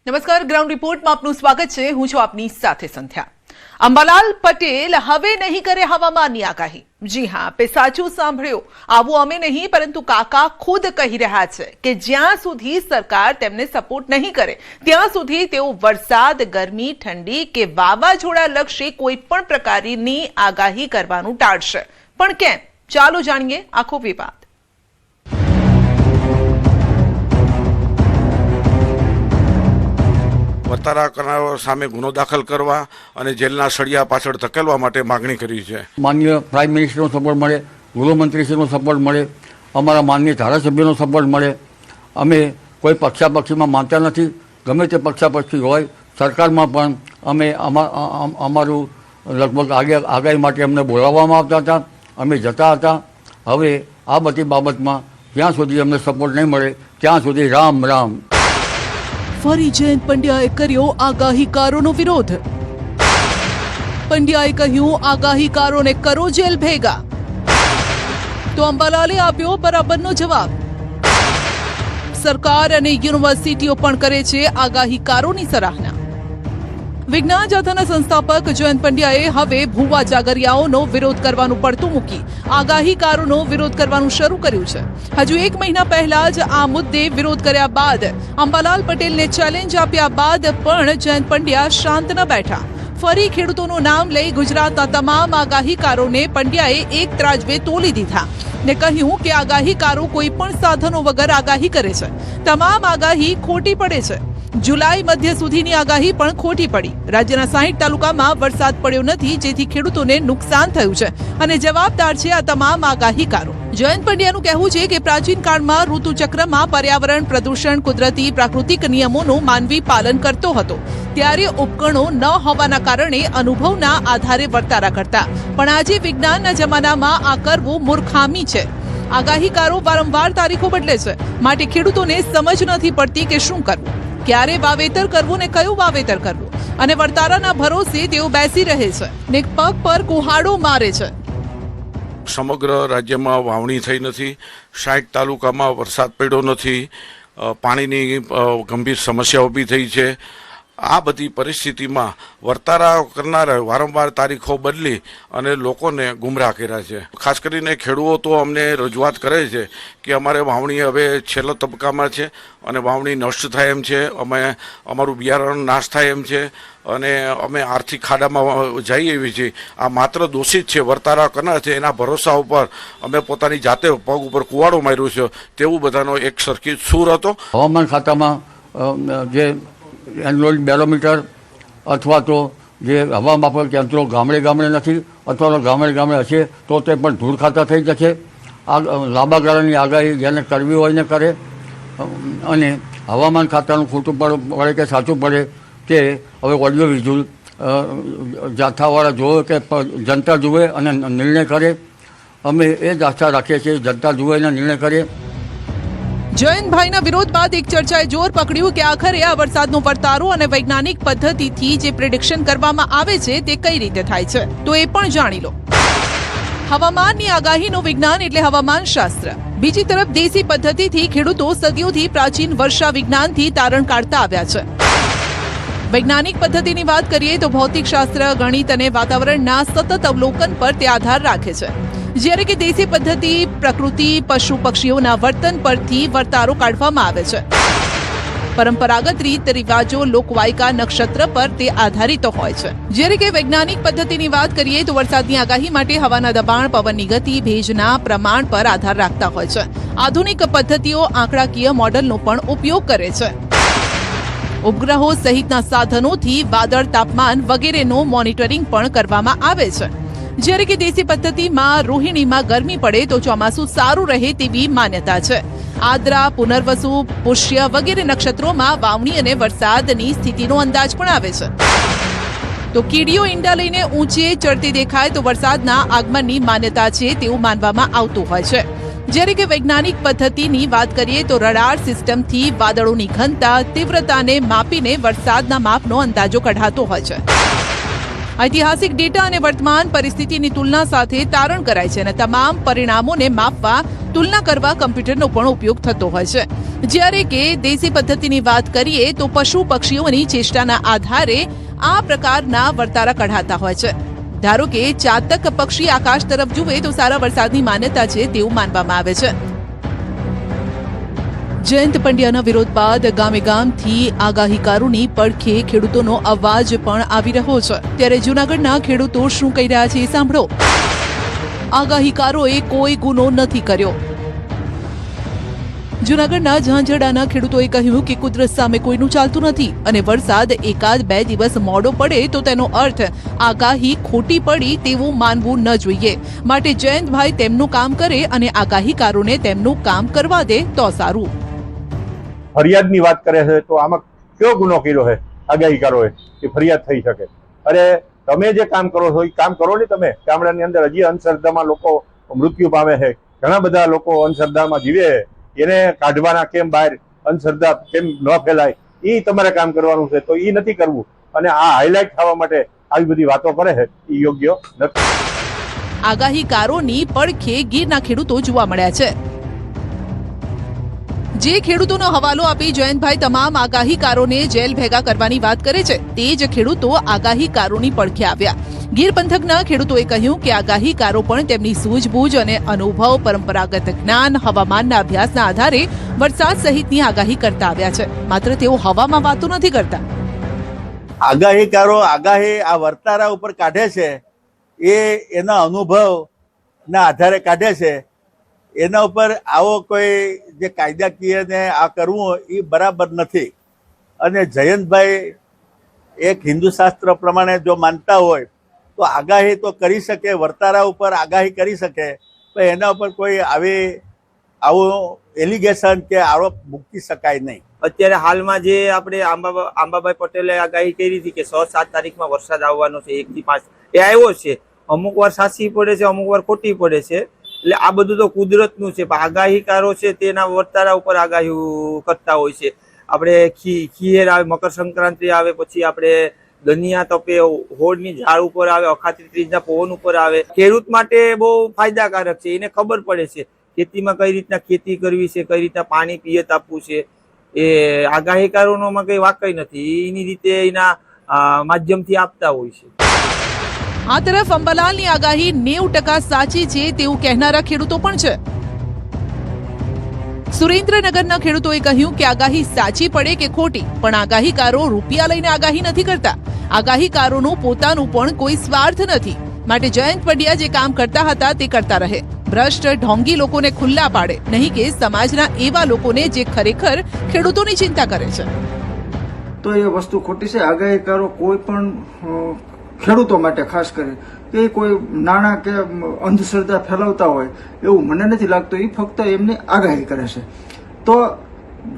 નમસ્કાર, ગ્રાઉન્ડ રિપોર્ટમાં આપનું સ્વાગત છે. હું છું આપની સાથે સંધ્યા. અંબાલાલ પટેલ હવે નહીં કરે હવામાનની આગાહી. જી હા, આપે સાચું સાંભળ્યું. આવું અમે નહીં પરંતુ કાકા ખુદ કહી રહ્યા છે કે જ્યાં સુધી સરકાર તેમને સપોર્ટ નહીં કરે ત્યાં સુધી તેઓ વરસાદ, ગરમી, ઠંડી કે વાવાઝોડા લક્ષી કોઈ પણ પ્રકારની આગાહી કરવાનું ટાળશે. પણ કેમ? ચાલો જાણીએ આખો વિવાદ. વર્તારા કરનારાઓ સામે ગુનો દાખલ કરવા અને જેલના સળિયા પાછળ ધકેલવા માટે માગણી કરી છે. માનનીય પ્રાઇમ મિનિસ્ટરનો સપોર્ટ મળે, ગૃહમંત્રીશ્રીનો સપોર્ટ મળે, અમારા માનનીય ધારાસભ્યોનો સપોર્ટ મળે. અમે કોઈ પક્ષાપક્ષીમાં માનતા નથી. ગમે તે પક્ષાપક્ષી હોય, સરકારમાં પણ અમે અમારું લગભગ આગાહી માટે અમને બોલાવવામાં આવતા હતા, અમે જતા હતા. હવે આ બધી બાબતમાં જ્યાં સુધી અમને સપોર્ટ નહીં મળે ત્યાં સુધી રામ રામ. ફરી જયંત પંડ્યાએ કર્યો આગાહીકારોનો વિરોધ. પંડ્યાએ કહ્યું, આગાહીકારોને કરો જેલ ભેગા. તો અંબાલાલે આપ્યો બરાબરનો જવાબ. સરકાર અને યુનિવર્સિટીઓ પણ કરે છે આગાહીકારોની સરાહના. વિજ્ઞાન જાથાના સંસ્થાપક જયંત પંડ્યાએ હવે ભુવા જાગરિયાઓનો વિરોધ કરવાનું પડતું મૂકી આગાહીકારોનો વિરોધ કરવાનું શરૂ કર્યું છે. હજુ 1 મહિના પહેલા જ આ મુદ્દે વિરોધ કર્યા બાદ, અંબાલાલ પટેલને ચેલેન્જ આપ્યા બાદ પણ જયંત પંડ્યા શાંત ન બેઠા. ફરી ખેડૂતોનું નામ લઈ ગુજરાતના તમામ આગાહીકારોને પંડ્યાએ એક ત્રાજવે તોલી દીધા ને કહ્યું કે આગાહીકારો કોઈ પણ સાધનો વગર આગાહી કરે છે. તમામ આગાહી ખોટી પડે છે. જુલાઈ મધ્ય સુધીની આગાહી પણ ખોટી પડી. રાજ્યના 60 તાલુકામાં વરસાદ પડ્યો નથી, જેથી ખેડૂતોને નુકસાન થયું છે અને જવાબદાર છે આ તમામ આગાહીકારો. જયંત પંડ્યાનું કહેવું છે કે પ્રાચીન કાળમાં ઋતુચક્રમાં પર્યાવરણ, પ્રદૂષણ, કુદરતી પ્રાકૃતિક નિયમોનું માનવી પાલન કરતો હતો. ત્યારે ઉપકરણો ન હોવાના કારણે અનુભવના આધારે વર્તારા કરતા. પણ આજે વિજ્ઞાનના જમાનામાં આ કરવું મૂર્ખામી છે. આગાહીકારો વારંવાર તારીખો બદલે છે, માટે ખેડૂતોને સમજ નથી પડતી કે શું કરવું, ક્યારે વાવેતર કરવું ને કયું વાવેતર કરવું. અને વર્તારાના ભરોસે તેઓ બેસી રહે છે ને પગ પર કુહાડો મારે છે. સમગ્ર રાજ્યમાં વાવણી થઈ નથી, 60 તાલુકામાં વરસાદ પડ્યો નથી, પાણીની ગંભીર સમસ્યા ઊભી થઈ છે. આ બધી પરિસ્થિતિમાં વર્તારા કરનારા વારંવાર તારીખો બદલી અને લોકોને ગુમરાહ કર્યા છે. ખાસ કરીને ખેડૂતો અમને રજૂઆત કરે છે કે અમારે વાવણી હવે છેલ્લા તબક્કામાં છે અને વાવણી નષ્ટ થાય એમ છે, અમારું બિયારણ નાશ થાય એમ છે અને અમે આર્થિક ખાડામાં જઈએ એવી છીએ. આ માત્ર દોષિત છે, વર્તારા કરનાર છે, એના ભરોસા ઉપર અમે પોતાની જાતે પગ ઉપર કુવાડો માર્યો છે, તેવું બધાનો એક સરખી સૂર હતો. હવામાન ખાતામાં જે એન્યુઅલ બેરોમીટર અથવા તો જે હવા માપક યંત્રો ગામડે ગામડે નથી, અથવા તો ગામડે ગામડે હશે તો તે પણ ધૂળ ખાતા થઈ જશે. આ લાંબા ગાળાની આગાહી જેને કરવી હોય ને કરે. અને હવામાન ખાતાનું ખોટું પડે કે સાચું પડે તે હવે ઓડિયો વિઝ્યુઅલ જાથાવાળા જોવે કે જનતા જુએ અને નિર્ણય કરે. અમે એ જ આશા રાખીએ છીએ, જનતા જુએ અને નિર્ણય કરે. જયંતભાઈના વિરોધ બાદ એક ચર્ચાએ જોર પકડ્યું કે આખરે આ વરસાદનો વર્તારો અને વૈજ્ઞાનિક પદ્ધતિથી જે પ્રિડિક્શન કરવામાં આવે છે તે કઈ રીતે થાય છે, તો એ પણ જાણી લો. હવામાનની આગાહીનું વિજ્ઞાન એટલે હવામાન શાસ્ત્ર. બીજી તરફ દેશી પદ્ધતિથી ખેડૂતો સદીઓથી પ્રાચીન વર્ષા વિજ્ઞાનથી તારણ કાઢતા આવ્યા છે. વૈજ્ઞાનિક પદ્ધતિની વાત કરીએ તો ભૌતિકશાસ્ત્ર, ગણિત અને વાતાવરણના સતત અવલોકન પર તે આધાર રાખે છે. જ્યારે કે દેશી પદ્ધતિ પ્રકૃતિ, પશુ પક્ષીઓના વર્તન પરથી વર્તારો કાઢવામાં આવે છે. પરંપરાગત રીત રિવાજો, લોકવાયકા, નક્ષત્ર પર તે આધારિત હોય છે. જ્યારે કે વૈજ્ઞાનિક પદ્ધતિની વાત કરીએ તો વરસાદની આગાહી માટે હવાના દબાણ, પવનની ગતિ, ભેજના પ્રમાણ પર આધાર રાખતા હોય છે. આધુનિક પદ્ધતિઓ આંકડાકીય મોડલનો પણ ઉપયોગ કરે છે. ઉપગ્રહો સહિતના સાધનોથી વાદળ, તાપમાન વગેરેનું મોનિટરિંગ પણ કરવામાં આવે છે. જ્યારે કે દેશી પદ્ધતિમાં રોહિણીમાં ગરમી પડે તો ચોમાસું સારું રહે તેવી માન્યતા છે. આદ્રા, પુનર્વસુ, પુષ્ય વગેરે નક્ષત્રોમાં વાવણી અને વરસાદની સ્થિતિનો અંદાજ પણ આવે છે. તો કીડીઓ ઈંડા લઈને ઊંચે ચડતી દેખાય તો વરસાદના આગમનની માન્યતા છે તેવું માનવામાં આવતું હોય છે. જ્યારે કે વૈજ્ઞાનિક પદ્ધતિની વાત કરીએ તો રડાર સિસ્ટમથી વાદળોની ઘનતા, તીવ્રતાને માપીને વરસાદના માપનો અંદાજો કઢાતો હોય છે. ઐતિહાસિક ડેટા અને વર્તમાન પરિસ્થિતિની તુલના સાથે તારણ કરાય છે અને તમામ પરિણામોને માપવા તુલના કરવા કમ્પ્યુટરનો પણ ઉપયોગ થતો હોય છે. જ્યારે કે દેશી પદ્ધતિની વાત કરીએ તો પશુ પક્ષીઓની ચેષ્ટાના આધારે આ પ્રકારના વર્તારા કઢાતા હોય છે. ધારો કે ચાતક પક્ષી આકાશ તરફ જુએ તો સારા વરસાદની માન્યતા છે તેવું માનવામાં આવે છે. જયંત પંડ્યાના વિરોધ બાદ ગામે ગામથી આગાહીકારોની પડખે ખેડૂતોનો અવાજ પણ આવી રહ્યો છે. ત્યારે જૂનાગઢના ખેડૂતો શું કહી રહ્યા છે એ સાંભળો. આગાહીકારોએ કોઈ ગુનો નથી કર્યો. જૂનાગઢના ઝાંઝડાના ખેડૂતોએ કહ્યું કે કુદરત સામે કોઈનું ચાલતું નથી અને વરસાદ 1-2 દિવસ મોડો પડે તો તેનો અર્થ આગાહી ખોટી પડી તેવું માનવું ન જોઈએ. માટે જયંતભાઈ તેમનું કામ કરે અને આગાહીકારોને તેમનું કામ કરવા દે તો સારું. ફરિયાદની વાત કરે છે તો આમાં કયો ગુનો કર્યો છે આગાહીકારોએ કે ફરિયાદ થઈ શકે? અરે તમે જે કામ કરો છો એ કામ કરો ને. તમે ગામડાની અંદર હજી અંધશ્રદ્ધામાં લોકો મૃત્યુ પામે છે, ઘણા બધા લોકો અંધશ્રદ્ધામાં જીવે છે. એને કાઢવાના કેમ બહાર, અંધશ્રદ્ધા કેમ ન ફેલાય, એ તમારે કામ કરવાનું છે. તો એ નથી કરવું અને આ હાઇલાઇટ થવા માટે આવી બધી વાતો કરે છે એ યોગ્ય નથી. આગાહીકારોની પડખે ગીરના ખેડૂતો જોવા મળ્યા છે. જે ખેડૂતોનો હવાલો આપી જયંતભાઈ તમામ આગાહીકારોને જેલ ભેગા કરવાની વાત કરે છે તે જ ખેડૂતો આગાહીકારોની પડખે આવ્યા. ગીર પંથકના ખેડૂતોએ કહ્યું કે આગાહીકારો પણ તેમની સૂઝબૂઝ અને અનુભવ, પરંપરાગત જ્ઞાન, હવામાનના અભ્યાસના આધારે વરસાદ સહિતની આગાહી કરતા આવ્યા છે. માત્ર તેઓ હવામાં વાતો નથી કરતા. આગાહીકારો આગાહી આ વર્તારા ઉપર કાઢે છે એ એના અનુભવના આધારે કાઢે છે. એના ઉપર આવો કોઈ જે કાયદાકીય ને આ કરવું એ બરાબર નથી. અને જયંતભાઈ એક હિન્દુ શાસ્ત્ર પ્રમાણે જો માનતા હોય તો આગાહી તો કરી શકે, વર્તારા ઉપર આગાહી કરી શકે, પણ એના ઉપર કોઈ આવું એલિગેશન કે આરોપ મૂકી શકાય નહીં. અત્યારે હાલમાં જે આપણે આંબાભાઈ પટેલે આગાહી કરી હતી કે 6-7 તારીખમાં વરસાદ આવવાનો છે 1 થી 5, એ આવ્યો છે. અમુક વાર સાચી પડે છે, અમુક વાર ખોટી પડે છે. એટલે આ બધું તો કુદરતનું છે. પણ આગાહીકારો છે તેના વર્તારા ઉપર આગાહી કરતા હોય છે. આપણે ખીહેર આવે, મકર સંક્રાંતિ આવે, પછી આપણે દનિયા તપે, હોળની ઝાડ ઉપર આવે, અખાત્રી ત્રીજના પવન ઉપર આવે. ખેડૂત માટે બહુ ફાયદાકારક છે. એને ખબર પડે છે ખેતીમાં કઈ રીતના ખેતી કરવી છે, કઈ રીતના પાણી પિયત આપવું છે. એ આગાહીકારોમાં કઈ વાકઈ નથી. એની રીતે એના માધ્યમથી આપતા હોય છે. આ તરફ અંબાલાલની આગાહી 90% સાચી છે તેવું કહેનારા ખેડૂતો પણ છે. સુરેન્દ્રનગરના ખેડૂતોએ કહ્યું કે આગાહી સાચી પડે કે ખોટી, પણ આગાહીકારો રૂપિયા લઈને આગાહી નથી કરતા. આગાહીકારોનું પોતાનું પણ કોઈ સ્વાર્થ નથી. માટે જયંત પંડ્યા જે કામ કરતા હતા તે કરતા રહે. ભ્રષ્ટ ઢોંગી લોકોને ખુલ્લા પાડે, નહીં કે સમાજના એવા લોકોને જે ખરેખર ખેડૂતોની ચિંતા કરે છે. તો એ વસ્તુ ખોટી છે. આગાહીકારો કોઈ પણ ખેડૂતો માટે ખાસ કરી એ કોઈ નાણાં કે અંધશ્રદ્ધા ફેલાવતા હોય એવું મને નથી લાગતું. એ ફક્ત એમની આગાહી કરે છે. તો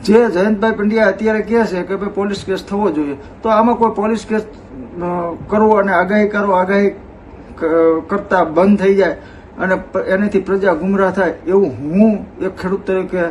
જે જયંતભાઈ પંડ્યા અત્યારે કહે છે કે ભાઈ પોલીસ કેસ થવો જોઈએ, તો આમાં કોઈ પોલીસ કેસ કરવો અને આગાહીકારો આગાહી કરતા બંધ થઈ જાય અને એનાથી પ્રજા ગુમરાહ થાય એવું હું એક ખેડૂત તરીકે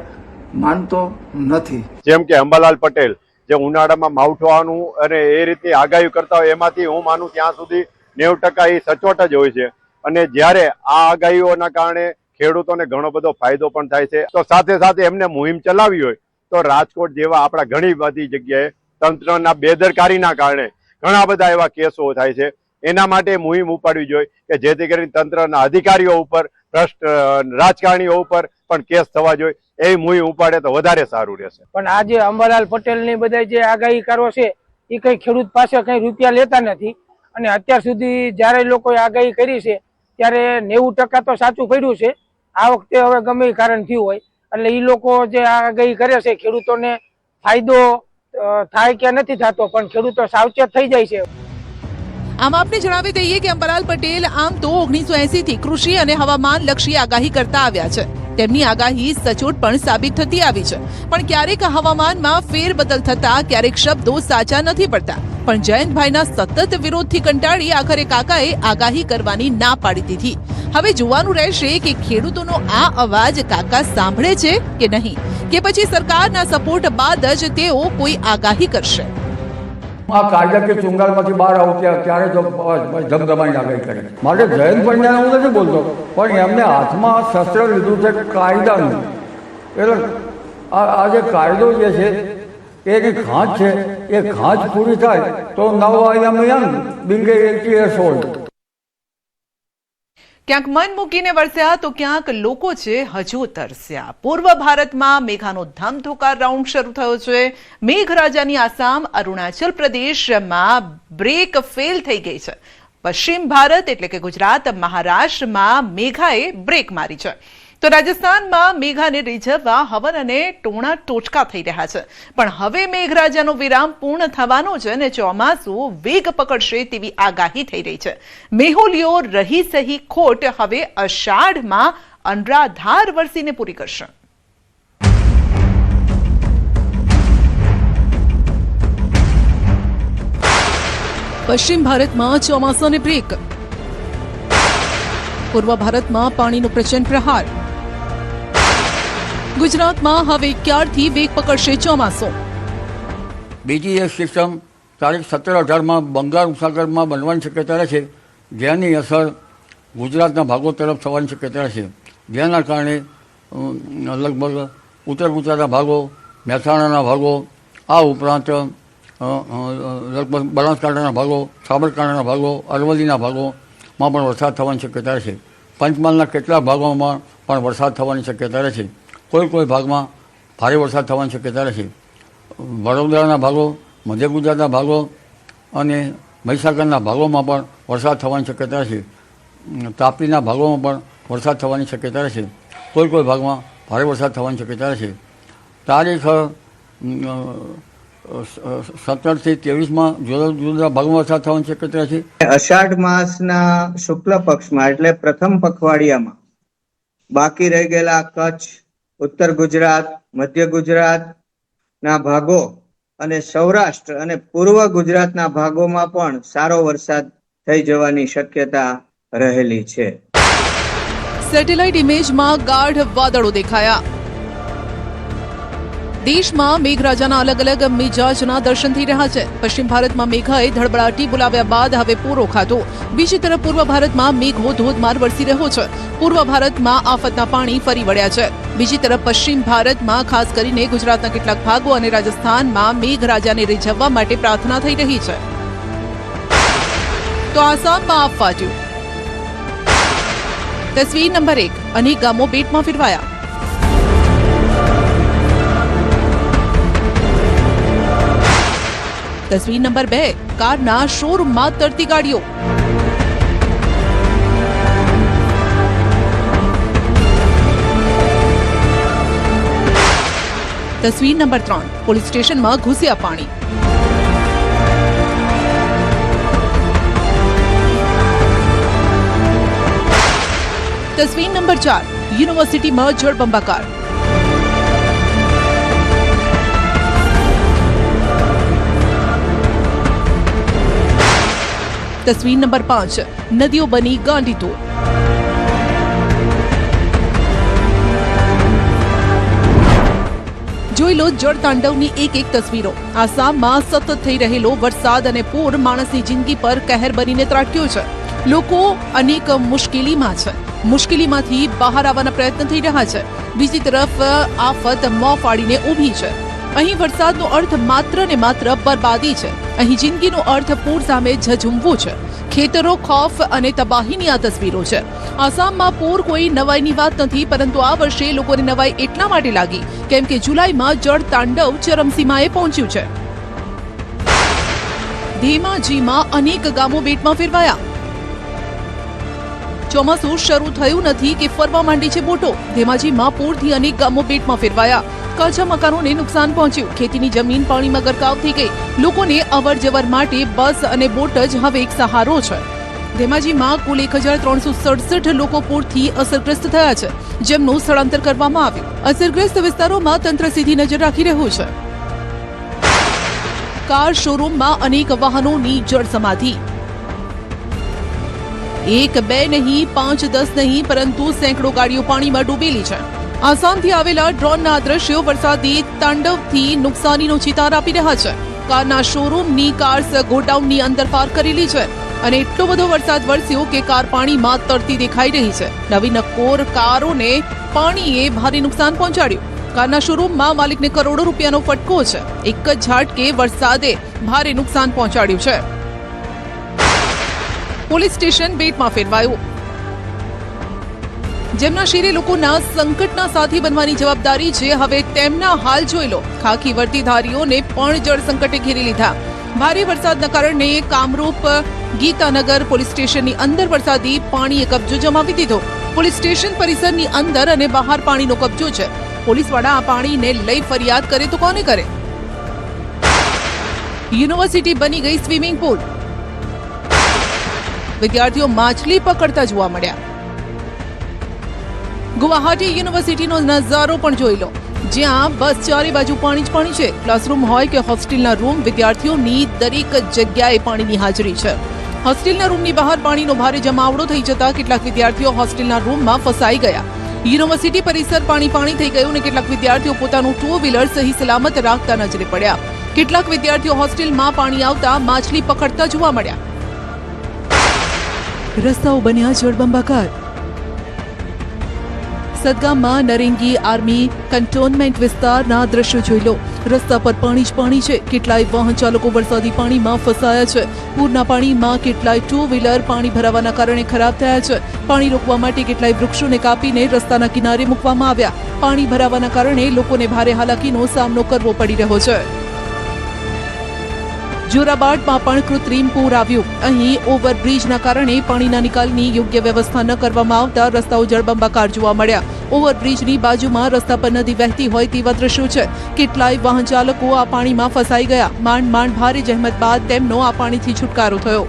માનતો નથી. જેમ કે અંબાલાલ પટેલ જે ઉનાળામાં માવઠવાનું અને એ રીતે આગાહી કરતા હોય એમાંથી હું માનું ત્યાં સુધી 90% એ સચોટ જ હોય છે. અને જ્યારે આ આગાહીઓના કારણે ખેડૂતોને ઘણો બધો ફાયદો પણ થાય છે. તો સાથે સાથે એમને મુહિમ ચલાવી હોય તો રાજકોટ જેવા આપણા ઘણી બધી જગ્યાએ તંત્રના બેદરકારીના કારણે ઘણા બધા એવા કેસો થાય છે. એના માટે મુહિમ ઉપાડવી જોઈએ કે જેથી કરીને તંત્રના અધિકારીઓ ઉપર, ભ્રષ્ટ રાજકારણીઓ ઉપર પણ કેસ થવા જોઈએ. એ મુહિમ ઉપાડે તો વધારે સારું રહેશે. પણ આજે અંબાલાલ પટેલ ની બધા જે આગાહીકારો છે એ કઈ ખેડૂત પાસે કઈ રૂપિયા લેતા નથી. અને અત્યાર સુધી જયારે લોકોએ આગાહી કરી છે ત્યારે 90% તો સાચું પડ્યું છે. આ વખતે હવે ગમે એ કારણ થયું હોય એટલે એ લોકો જે આગાહી કરે છે ખેડૂતોને ફાયદો થાય કે નથી થતો, પણ ખેડૂતો સાવચેત થઈ જાય છે. આમ આપને જણાવી દઈએ કે અંબાલાલ પટેલ આમ તો 1980 થી કૃષિ અને હવામાન લક્ષી આગાહી કરતા આવ્યા છે. તેમની આગાહી સચોટ પણ સાબિત થતી આવી છે. પણ ક્યારેક હવામાનમાં ફેરબદલ થતા ક્યારેક શબ્દો સાચા નથી પડતા. પણ જયંતભાઈના સતત વિરોધથી કંટાળી આખરે કાકાએ આગાહી કરવાની ના પાડી દીધી. હવે જોવાનું રહેશે કે ખેડૂતોનો આ અવાજ કાકા સાંભળે છે કે નહીં, કે પછી સરકારના સપોર્ટ બાદ જ તેઓ કોઈ આગાહી કરશે. આ કાયદાકીય ચુંગાલમાંથી બહાર આવું ત્યારે તો ધમધમાઈને આગાહી કરે. માટે જયંત પંડ્યાને હું નથી બોલતો, પણ એમને હાથમાં શસ્ત્ર લીધું છે કાયદાનું. એટલે આ જે કાયદો જે છે એની ખાંચ છે, એ ખાંચ પૂરી થાય તો નવ આયામ યંગ બિંગ 80 years old. ક્યાંક મન મૂકીને વરસ્યા તો ક્યાંક લોકો છે હજુ તરસ્યા. પૂર્વ ભારતમાં મેઘાનો ધમધોકાર રાઉન્ડ શરૂ થયો છે. મેઘરાજાની આસામ અરુણાચલ પ્રદેશમાં બ્રેક ફેલ થઈ ગઈ છે. પશ્ચિમ ભારત એટલે કે ગુજરાત, મહારાષ્ટ્રમાં મેઘાએ બ્રેક મારી છે. તો રાજસ્થાનમાં મેઘાને રીઝવવા હવન અને ટોણા ટોચકા થઈ રહ્યા છે. પણ હવે મેઘરાજાનો વિરામ પૂર્ણ થવાનો છે અને ચોમાસું વેગ પકડશે તેવી આગાહી થઈ રહી છે. મેહુલીઓ રહી સહી ખોટ હવે અષાઢમાં અનરાધાર વરસીને પૂરી કરશે. પશ્ચિમ ભારતમાં ચોમાસાને બ્રેક. પૂર્વ ભારતમાં પાણીનો પ્રચંડ પ્રહાર. ગુજરાતમાં હવે ક્યારથી વેગ પકડશે ચોમાસું. બીજી એક સિસ્ટમ તારીખ 17-18માં બંગાળ ઉપસાગરમાં બનવાની શક્યતા રહે છે, જેની અસર ગુજરાતના ભાગો તરફ થવાની શક્યતા છે. જેના કારણે લગભગ ઉત્તર ગુજરાતના ભાગો, મહેસાણાના ભાગો, આ ઉપરાંત લગભગ બનાસકાંઠાના ભાગો, સાબરકાંઠાના ભાગો, અરવલ્લીના ભાગોમાં પણ વરસાદ થવાની શક્યતા છે. પંચમહાલના કેટલાક ભાગોમાં પણ વરસાદ થવાની શક્યતા રહે છે. કોઈ ભાગમાં ભારે વરસાદ થવાની શક્યતા રહેશે. વડોદરાના ભાગો, મધ્ય ગુજરાતના ભાગો અને મહીસાગરના ભાગોમાં પણ વરસાદ થવાની શક્યતા રહેશે. તાપીના ભાગોમાં પણ વરસાદ થવાની શક્યતા રહેશે. કોઈ ભાગમાં ભારે વરસાદ થવાની શક્યતા રહેશે. તારીખ 17 થી 23માં જુદા જુદા ભાગમાં વરસાદ થવાની શક્યતા રહેશે. અષાઢ માસના શુક્લ પક્ષમાં એટલે પ્રથમ પખવાડિયામાં બાકી રહી ગયેલા કચ્છ, ઉત્તર ગુજરાત, મધ્ય ગુજરાતના ભાગો અને સૌરાષ્ટ્ર અને પૂર્વ ગુજરાતના ભાગોમાં પણ સારો વરસાદ થઈ જવાની શક્યતા રહેલી છે. સેટેલાઇટ ઇમેજમાં ગાઢ વાદળો દેખાયા. દેશમાં મેઘરાજાના અલગ અલગ મિજાજના દર્શન થઈ રહ્યા છે. પશ્ચિમ ભારતમાં મેઘાએ ધડબડાટી બોલાવ્યા બાદ હવે પૂરો ખાધો. બીજી તરફ પૂર્વ ભારતમાં મેઘો ધોધમાર વરસી રહ્યો છે. પૂર્વ ભારતમાં આફતના પાણી ફરી વળ્યા છે. બીજી તરફ પશ્ચિમ ભારતમાં ખાસ કરીને ગુજરાતના કેટલાક ભાગો અને રાજસ્થાનમાં મેઘરાજાને રીઝવવા માટે પ્રાર્થના થઈ રહી છે. તો આસામમાં આપ ફાટ્યું. તસવીર નંબર 1. અનેક ગામો બેટમાં ફેરવાયા. તસવીર નંબર 2. કારના શોરૂમમાં તરતી ગાડીઓ. તસવીર નંબર 3. પોલીસ સ્ટેશનમાં ઘૂસ્યા પાણી. તસવીર નંબર 4. યુનિવર્સિટીમાં જળબંબાકાર. તસવીર નંબર 5. નદીઓ બની ગાંડીતુર. જોઈ લો જળ તાંડવની એક તસવીરો. આસામમાં સતત થઈ રહેલો વરસાદ અને પૂર માણસની જિંદગી પર કહેર બનીને ત્રાટક્યો છે. લોકો અનેક મુશ્કેલીમાં છે. મુશ્કેલીમાંથી બહાર આવવાના પ્રયત્ન થઈ રહ્યા છે. બીજી તરફ આફત મોં ફાડીને ઊભી છે. અહીં વરસાદનો અર્થ માત્ર ને માત્ર બરબાદી છે. અહીં જિંદગીનો અર્થ પૂર સામે ઝઝૂમવું છે. ખેતરો, ખોફ અને તબાહીની આ તસવીરો છે. આસામમાં પૂર કોઈ નવાઈની વાત નથી, પરંતુ આ વર્ષે લોકોને નવાઈ એટલા માટે લાગી કેમ કે જુલાઈમાં જળ તાંડવ ચરમસીમાએ પહોંચ્યું છે. ધેમાજીમાં અનેક ગામો બેટમાં ફેરવાયા. ચોમાસું શરૂ થયું નથી કે ફરવા માંડી છે બોટો. ધેમાજીમાં પૂરથી અનેક ગામો બેટમાં ફેરવાયા. કાચા મકાનોને નુકસાન પહોંચ્યું. ખેતીની જમીન પાણીમાં ગરકાવ થઈ ગઈ. લોકોને અવર જવર માટે બસ અને બોટ જ હવે એક સહારો છે. ધેમાજીમાં કુલ 1367 લોકો પૂરથી અસરગ્રસ્ત થયા છે, જેમનું સ્થળાંતર કરવામાં આવ્યું. અસરગ્રસ્ત વિસ્તારોમાં તંત્ર સીધી નજર રાખી રહ્યું છે. કાર શોરૂમમાં અનેક વાહનોની જળ સમાધિ. 1, 2 નહીં, 5, 10 નહીં, પરંતુ સેંકડો ગાડીઓ પાણીમાં ડૂબેલી છે. આસામથી આવેલા ડ્રોનના દ્રશ્યો વરસાદી તાંડવથી નુકસાનીનો ચિતાર આપી રહ્યા છે. કારના શોરૂમની કાર્સ ગોડાઉનની અંદર પાર્ક કરેલી છે અને એટલો બધો વરસાદ વરસ્યો કે કાર પાણીમાં તરતી દેખાઈ રહી છે. નવી નક્કોર કારોને પાણીએ ભારે નુકસાન પહોંચાડ્યું. કારના શોરૂમમાં માલિકને કરોડો રૂપિયાનો ફટકો છે. એક જ ઝાટકે વરસાદે ભારે નુકસાન પહોંચાડ્યું છે. પોલીસ સ્ટેશન બેટમાં ફેરવાયું. જેમના શિરે લોકોના સંકટના સાથી બનવાની જવાબદારી છે, હવે તેમના હાલ જોઈ લો. ખાખી વર્દીધારીઓને પણ જળ સંકટે ઘેરી લીધા. ભારે વરસાદના કારણે કામરૂપ ગીતાનગર પોલીસ સ્ટેશનની અંદર વરસાદી પાણીએ કબજો જમાવી દીધો. પોલીસ સ્ટેશન પરિસરની અંદર અને બહાર પાણીનો કબજો છે. પોલીસવાળા આ પાણીને લઈ ફરિયાદ કરે તો કોને કરે? યુનિવર્સિટી બની ગઈ સ્વિમિંગ પુલ. વિદ્યાર્થીઓ માછલી પકડતા જોવા મળ્યા. ગુવાહાટી યુનિવર્સિટીનો નજારો પણ જોઈ લો, જ્યાં બસ ચારે બાજુ પાણી જ પાણી છે. ક્લાસરૂમ હોય કે હોસ્ટેલના રૂમ, વિદ્યાર્થીઓની દરેક જગ્યાએ પાણીની હાજરી છે. હોસ્ટેલના રૂમની બહાર પાણીનો ભારે જમાવડો થઈ જતા કેટલાક વિદ્યાર્થીઓ હોસ્ટેલના રૂમમાં ફસાઈ ગયા. યુનિવર્સિટી પરિસર પાણી થઈ ગયું અને કેટલાક વિદ્યાર્થીઓ પોતાનું ટુ વ્હીલર સહી સલામત રાખતા નજરે પડ્યા. કેટલાક વિદ્યાર્થીઓ હોસ્ટેલમાં પાણી આવતા માછલી પકડતા જોવા મળ્યા. રસ્તાઓ બન્યા જળબંબાકાર. સદગામમાં નરેંગી આર્મી કન્ટોનમેન્ટ વિસ્તારના દ્રશ્યો જોઈ લો. રસ્તા પર પાણી જ પાણી છે. કેટલાય વાહન ચાલકો વરસાદી પાણીમાં ફસાયા છે. પૂરના પાણીમાં કેટલાય ટુ વ્હીલર પાણી ભરાવાના કારણે ખરાબ થયા છે. પાણી રોકવા માટે કેટલાય વૃક્ષોને કાપીને રસ્તાના કિનારે મૂકવામાં આવ્યા. પાણી ભરાવાના કારણે લોકોને ભારે હાલાકીનો સામનો કરવો પડી રહ્યો છે. જોરાબાદમાં પણ કૃત્રિમ પૂર આવ્યું. અહીં ઓવરબ્રિજના કારણે પાણીના નિકાલની યોગ્ય વ્યવસ્થા ન કરવામાં આવતા રસ્તાઓ જળબંબાકાર જોવા મળ્યા. ઓવરબ્રિજની બાજુમાં રસ્તા પર નદી વહેતી હોય તેવા દ્રશ્યો છે. કેટલાય વાહન ચાલકો આ પાણીમાં ફસાઈ ગયા. માંડ ભારે જહેમત બાદ તેમનો આ પાણીથી છુટકારો થયો.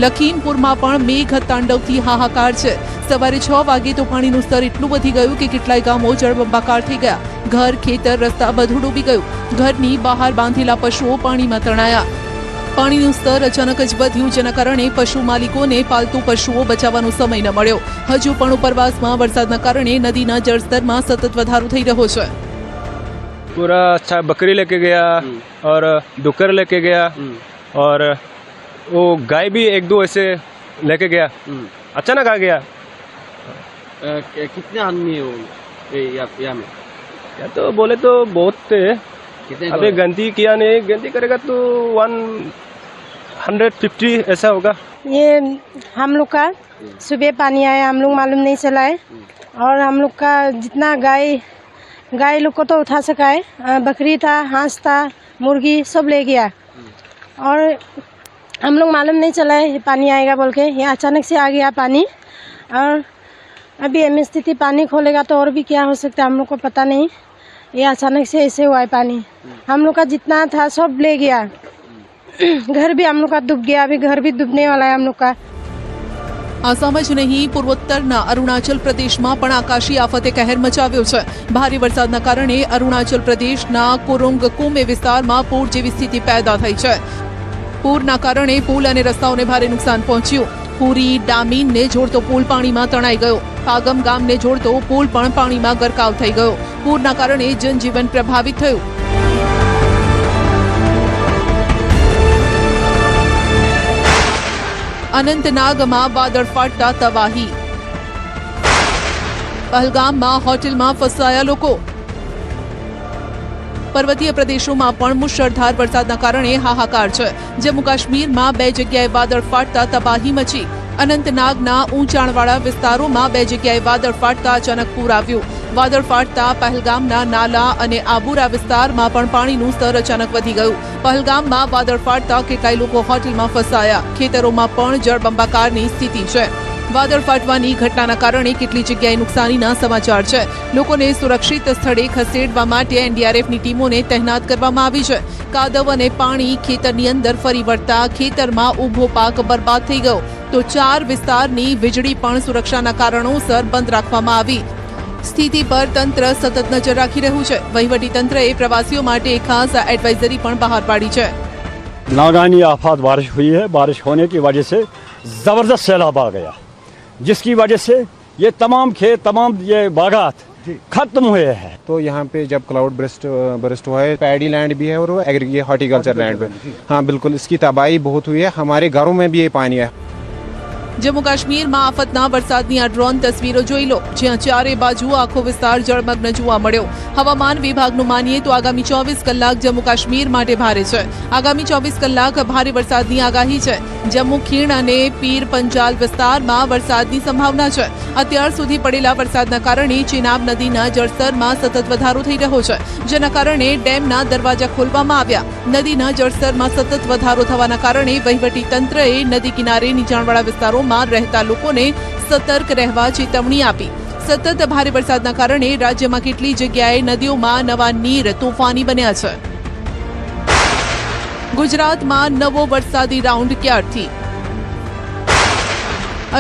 લખીમપુરમાં પણ મેઘ તાંડવથી હાહાકાર છે. સવારે 6 વાગે તો પાણીનું સ્તર એટલું વધી ગયું કે કેટલાય ગામો જળબંબાકાર થઈ ગયા. ઘર, ખેતર, રસ્તા બધું ડૂબી ગયું. ઘરની બહાર બાંધેલા પશુઓ પાણીમાં તણાયા. પાણીનું સ્તર અચાનક જ વધ્યું, જેના કારણે પશુ માલિકોને પાલતુ પશુઓ બચાવવાનો સમય ન મળ્યો. હજુ પણ ઉપરવાસમાં વરસાદના કારણે નદીના જળસ્તરમાં સતત વધારો થઈ રહ્યો છે. पूरा अच्छा बकरी लेके गया और डुक्कर लेके गया और वो गाय भी एक दो ऐसे लेके गया. अचानक आ गया. कितने आदमी हो यहाँ में? या तो बोले तो बहुत थे. अभी गंदी किया नहीं, गंदी करेगा तो 150 ऐसा होगा. ये हम लोग का सुबह पानी आया, हम लोग मालूम नहीं चला है. और हम लोग का जितना गाय लोग को तो उठा सका है. बकरी था, हांस था, मुर्गी सब ले गया. और हम लोग मालूम नहीं चला है पानी आएगा बोल के. ये अचानक से आ गया पानी. और अभी एम स्थिति पानी खोलेगा तो और भी क्या हो सकता है हम लोग को पता नहीं. ये अचानक से ऐसे हुआ है पानी. हम लोग का जितना था सब ले गया. घर भी हम लोग का डूब गया. अभी घर भी डूबने वाला है हम लोग का. આસામ જ નહીં, પૂર્વોત્તરના અરુણાચલ પ્રદેશમાં પણ આકાશી આફતે કહેર મચાવ્યો છે. ભારે વરસાદના કારણે અરુણાચલ પ્રદેશના કુરુંગ કુમે વિસ્તારમાં પૂર જેવી સ્થિતિ પેદા થઈ છે. પૂરના કારણે પુલ અને રસ્તાઓને ભારે નુકસાન પહોંચ્યું. પુરી ડામીનને જોડતો પુલ પાણીમાં તણાઈ ગયો. પાગમ ગામને જોડતો પુલ પણ પાણીમાં ગરકાવ થઈ ગયો. પૂરના કારણે જનજીવન પ્રભાવિત થયું. અનંતનાગમાં વાદળ ફાટતા તબાહી. પહલગામમાં હોટેલમાં ફસાયા લોકો. પર્વતીય પ્રદેશોમાં પણ મુશળધાર વરસાદના કારણે હાહાકાર છે. જમ્મુ કાશ્મીરમાં 2 જગ્યાએ વાદળ ફાટતા તબાહી મચી. અનંતનાગના ઊંચાણવાળા વિસ્તારોમાં 2 જગ્યાએ વાદળ ફાટતા અચાનક પૂર આવ્યું. વાદળ ફાટતા પહલગામના નાલા અને આબુરા વિસ્તારમાં પણ પાણીનું સ્તર અચાનક વધી ગયું. પહલગામમાં વાદળ ફાટતા કેટલાય લોકો હોટેલમાં ફસાયા. ખેતરોમાં પણ જળબંબાકારની સ્થિતિ છે. વાદળ ફાટવાની ઘટનાના કારણે કેટલી જગ્યાએ નુકસાનીના સમાચાર છે. લોકોને સુરક્ષિત સ્થળે ખસેડવા માટે એનડીઆરએફની ટીમોને તહેનાત કરવામાં આવી છે. કાદવ અને પાણી ખેતરની અંદર ફરી વળતા ખેતરમાં ઊભો પાક બરબાદ થઈ ગયો. તો 4 વિસ્તારની વીજળી પણ સુરક્ષાના કારણોસર બંધ રાખવામાં આવી. સ્થિતિ પર તંત્ર સતત નજર રાખી રહ્યું છે. વહીવટી તંત્રએ પ્રવાસીઓ માટે એક ખાસ એડવાઇઝરી પણ બહાર પાડી છે. नागानी आफात बारिश हुई है. बारिश होने की वजह से ज़बरदस्त सैलाब आ गया, जिसकी वजह से ये तमाम खेत, तमाम ये बागात खत्म हुए हैं। तो यहाँ पे जब क्लाउड बरस्ट हुआ है, पैडी लैंड भी है और ये हॉर्टिकल्चर लैंड पे, हाँ बिल्कुल, इसकी तबाही बहुत हुई है। हमारे घरों में भी ये पानी है। જમ્મુ કાશ્મીરમાં આફતના વરસાદની આ ડ્રોન તસવીરો જોઈ લો, જ્યાં ચારે બાજુ આખો વિસ્તાર જળમગ્ન જોવા મળ્યો. હવામાન વિભાગનું માનીએ તો આગામી 24 કલાક જમ્મુ કાશ્મીર માટે ભારે છે. આગામી 24 કલાક ભારે વરસાદની આગાહી છે. જમ્મુ ખીણ અને પીર પંજાલ વિસ્તારમાં વરસાદની સંભાવના છે. અત્યાર સુધી પડેલા વરસાદના કારણે ચેનાબ નદીના જળસ્તરમાં સતત વધારો થઈ રહ્યો છે, જેના કારણે ડેમના દરવાજા ખોલવામાં આવ્યા. નદીના જળસ્તરમાં સતત વધારો થવાના કારણે વહીવટી તંત્રએ નદી કિનારે નીચાણવાળા વિસ્તારો રહેતા લોકોને સતર્ક રહેવા ચેતવણી આપી. સતત ભારે વરસાદના કારણે રાજ્યમાં કેટલી જગ્યાએ નદીઓમાં નવા નીર તોફાની બન્યા છે. ગુજરાતમાં નવો વરસાદી રાઉન્ડ ક્યારથી?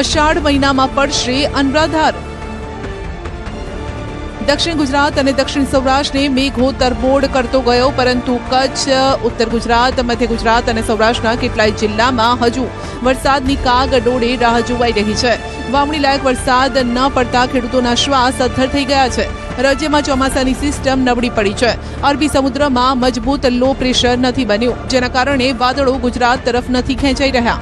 અષાઢ મહિનામાં પડશે અનરાધાર. દક્ષિણ ગુજરાત અને દક્ષિણ સૌરાષ્ટ્રને મેઘો તરબોળ કરતો ગયો, પરંતુ કચ્છ, ઉત્તર ગુજરાત, મધ્ય ગુજરાત અને સૌરાષ્ટ્રના કેટલાય જિલ્લામાં હજુ વરસાદની કાગડોળે રાહ જોવાઈ રહી છે. વાવણી લાયક વરસાદ ન પડતા ખેડૂતોના શ્વાસ અદ્ધર થઈ ગયા છે. રાજ્યમાં ચોમાસાની સિસ્ટમ નબળી પડી છે. અરબી સમુદ્રમાં મજબૂત લો પ્રેશર નથી બન્યું, જેના કારણે વાદળો ગુજરાત તરફ નથી ખેંચાઈ રહ્યા.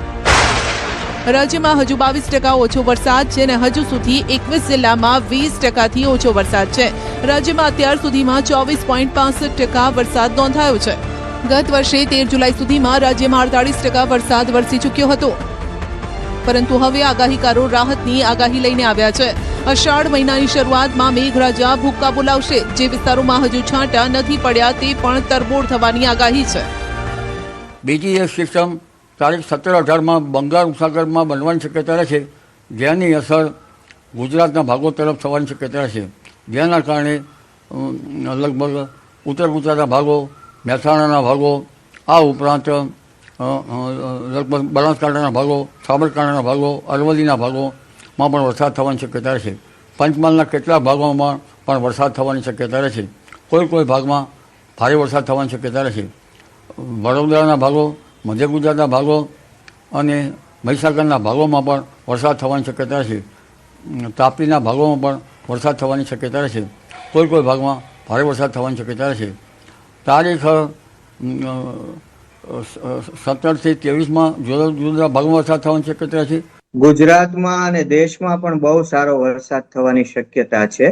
રાજ્યમાં હજુ 22% ઓછો વરસાદ છે અને હજુ સુધી 21 જિલ્લામાં 20%થી ઓછો વરસાદ છે. રાજ્યમાં અત્યાર સુધીમાં 24.65% વરસાદ નોંધાયો છે. ગત વર્ષે 13 જુલાઈ સુધીમાં રાજ્યમાં 48% વરસાદ વરસી ચૂક્યો હતો, પરંતુ હવે આગાહીકારો રાહતની આગાહી લઈને આવ્યા છે. અષાઢ મહિનાની શરૂઆતમાં મેઘરાજા ભૂક્કા બોલાવશે. જે વિસ્તારોમાં હજુ છાંટા નથી પડ્યા તે પણ તરબોળ થવાની આગાહી છે. બીજી એક સિસ્ટમ તારીખ 17-18માં બંગાળ ઉપસાગરમાં બનવાની શક્યતા રહે છે, જેની અસર ગુજરાતના ભાગો તરફ થવાની શક્યતા રહે છે. જેના કારણે લગભગ ઉત્તર ગુજરાતના ભાગો, મહેસાણાના ભાગો, આ ઉપરાંત લગભગ બનાસકાંઠાના ભાગો, સાબરકાંઠાના ભાગો, અરવલ્લીના ભાગોમાં પણ વરસાદ થવાની શક્યતા રહે છે. પંચમહાલના કેટલાક ભાગોમાં પણ વરસાદ થવાની શક્યતા રહે છે. કોઈ ભાગમાં ભારે વરસાદ થવાની શક્યતા રહે છે. વડોદરાના ભાગો, મધ્ય ગુજરાતના ભાગો અને મહીસાગરના ભાગોમાં પણ વરસાદ થવાની શક્યતા રહે છે. તાપીના ભાગોમાં પણ વરસાદ થવાની શક્યતા રહે છે. કોઈ ભાગમાં ભારે વરસાદ થવાની શક્યતા રહે છે. તારીખ 17થી 23માં જુદા જુદા ભાગમાં વરસાદ થવાની શક્યતા છે. ગુજરાતમાં અને દેશમાં પણ બહુ સારો વરસાદ થવાની શક્યતા છે.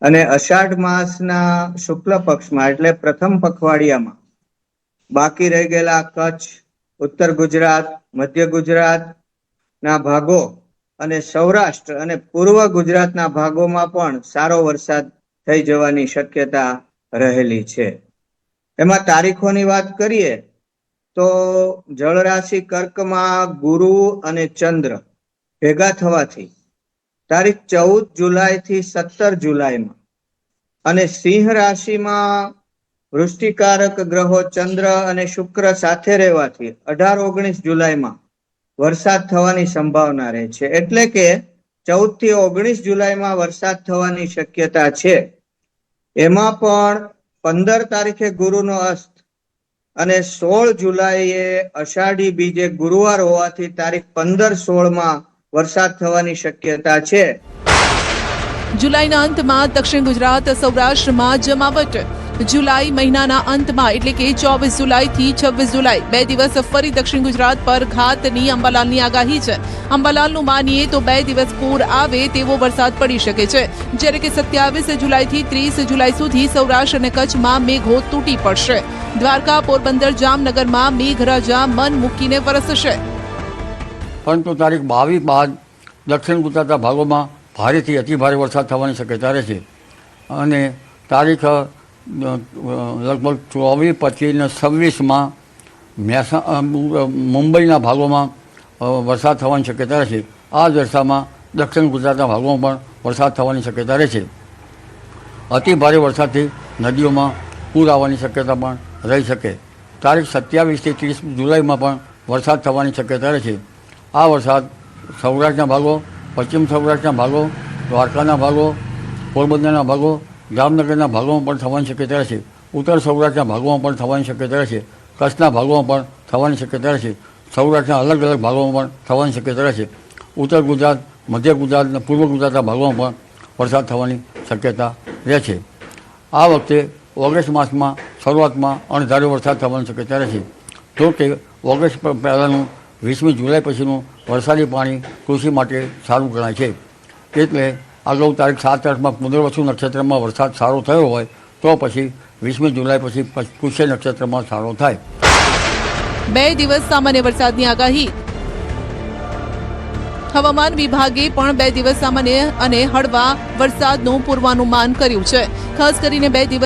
અને અષાઢ માસના શુક્લ પક્ષમાં એટલે પ્રથમ પખવાડિયામાં બાકી રહી ગયેલા કચ્છ, ઉત્તર ગુજરાત, મધ્ય ગુજરાતના ભાગો અને સૌરાષ્ટ્ર અને પૂર્વ ગુજરાતના ભાગોમાં પણ સારો વરસાદ થઈ જવાની શક્યતા રહેલી છે. એમાં તારીખોની વાત કરીએ તો જળરાશિ કર્કમાં ગુરુ અને ચંદ્ર ભેગા થવાથી તારીખ 14 જુલાઈથી 17 જુલાઈમાં અને સિંહ રાશિમાં વૃષ્ટિકારક ગ્રહો ચંદ્ર અને શુક્ર સાથે રહેવાથી 18-19 જુલાઈમાં વરસાદ થવાની સંભાવના રહે છે. એટલે કે 14 થી 19 જુલાઈમાં વરસાદ થવાની શક્યતા છે. એમાં પણ 15 તારીખે ગુરુનો અસ્ત અને 16 જુલાઈએ અષાઢી બીજે ગુરુવાર હોવાથી તારીખ 15-16માં વરસાદ થવાની શક્યતા છે. જુલાઈના અંતમાં દક્ષિણ ગુજરાત, સૌરાષ્ટ્રમાં જમાવટ. જુલાઈ મહિનાના અંતમાં એટલે કે 24 જુલાઈથી 26 જુલાઈ 2 દિવસ ફરી દક્ષિણ ગુજરાત પર ઘાતની અંબાલાલની આગાહી છે. અંબાલાલનું માનીએ તો 2 દિવસ પૂર આવે તેવો વરસાદ પડી શકે છે, જ્યારે કે 27 જુલાઈથી 30 જુલાઈ સુધી સૌરાષ્ટ્ર અને કચ્છમાં મેઘો તૂટી પડશે. દ્વારકા, પોરબંદર, જામનગરમાં મેઘરાજા મન મૂકીને વરસશે. પરંતુ તારીખ 22 બાદ દક્ષિણ ગુજરાતના ભાગોમાં ભારેથી અતિભારે વરસાદ થવાની શક્યતા રહે છે. અને તારીખ લગભગ 24, 25 અને 26માં મુંબઈના ભાગોમાં વરસાદ થવાની શક્યતા રહે છે. આ જ અરસામાં દક્ષિણ ગુજરાતના ભાગોમાં પણ વરસાદ થવાની શક્યતા રહે છે. અતિભારે વરસાદથી નદીઓમાં પૂર આવવાની શક્યતા પણ રહી શકે. તારીખ 27થી 30 જુલાઈમાં પણ વરસાદ થવાની શક્યતા રહે છે. આ વરસાદ સૌરાષ્ટ્રના ભાગો, પશ્ચિમ સૌરાષ્ટ્રના ભાગો, દ્વારકાના ભાગો, પોરબંદરના ભાગો, જામનગરના ભાગોમાં પણ થવાની શક્યતા રહે છે. ઉત્તર સૌરાષ્ટ્રના ભાગોમાં પણ થવાની શક્યતા રહે છે. કચ્છના ભાગોમાં પણ થવાની શક્યતા રહે છે. સૌરાષ્ટ્રના અલગ અલગ ભાગોમાં પણ થવાની શક્યતા રહે છે. ઉત્તર ગુજરાત, મધ્ય ગુજરાત અને પૂર્વ ગુજરાતના ભાગોમાં પણ વરસાદ થવાની શક્યતા રહે છે. આ વખતે ઓગસ્ટ માસમાં શરૂઆતમાં અણધાર્યો વરસાદ થવાની શક્યતા રહે છે. જો કે ઓગસ્ટ પહેલાંનું 20મી જુલાઈ પછીનું વરસાદી પાણી કૃષિ માટે સારું ગણાય છે. એટલે અગાઉ તારીખ 7-8માં પુનર્વસુ નક્ષત્રમાં વરસાદ સારો થયો હોય તો પછી 20મી જુલાઈ પછી પુષ્ય નક્ષત્રમાં સારો થાય. 2 દિવસ સામાન્ય વરસાદની આગાહી. હવામાન વિભાગે પણ 2 દિવસ સામાન્ય અને હળવા વરસાદનું પૂર્વાનુમાન કર્યું છે. ખાસ કરીને 2 દિવસ